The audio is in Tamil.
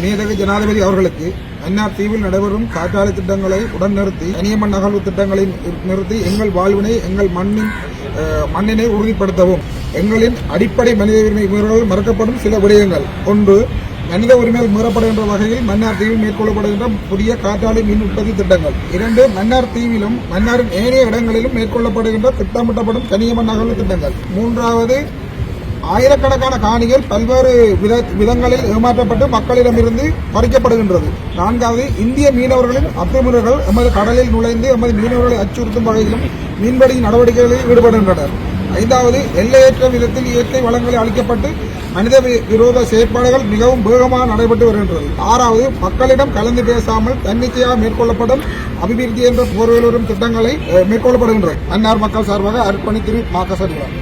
மேதகு ஜனாதிபதி அவர்களுக்கு மன்னார் தீவில் நடைபெறும் காற்றாலை திட்டங்களை உடன் நிறுத்தி கனியமண் நகர்வு திட்டங்களை நிறுத்தி எங்கள் வாழ்வினை எங்கள் மண்ணினை உறுதிப்படுத்தவும். எங்களின் அடிப்படை மனித உரிமை மீறல்கள் மறுக்கப்படும் சில விடயங்கள். ஒன்று, மனித உரிமைகள் மீறப்படுகின்ற வகையில் மன்னார் தீவில் மேற்கொள்ளப்படுகின்ற புதிய காற்றாலை மின் உற்பத்தி திட்டங்கள். 2, மன்னார் தீவிலும் மன்னாரின் ஏனைய இடங்களிலும் மேற்கொள்ளப்படுகின்ற திட்டமிட்டப்படும் கனியமண் நகர்வு திட்டங்கள். 3வது, ஆயிரக்கணக்கான காணிகள் பல்வேறு விதங்களில் ஏமாற்றப்பட்டு மக்களிடமிருந்து பறிக்கப்படுகின்றது. 4வது, இந்திய மீனவர்களின் அத்துமீறல்கள் எமது கடலில் நுழைந்து எமது மீனவர்களை அச்சுறுத்தும் வகையிலும் மீன்பிடி நடவடிக்கைகளில் ஈடுபடுகின்றனர். 5வது, எல்லையற்ற விதத்தில் இயற்கை வளங்களை அளிக்கப்பட்டு மனித விரோத செயற்பாடுகள் மிகவும் வேகமாக நடைபெற்று வருகின்றது. 6வது, மக்களிடம் கலந்து பேசாமல் தன்னிச்சையாக மேற்கொள்ளப்படும் அபிவிருத்தி என்ற போர்வையில் வரும் திட்டங்களை மேற்கொள்ளப்படுகின்றது. மன்னார் மக்கள் சார்பாக அர்ப்பணி திரு மாக்கசடிவார்.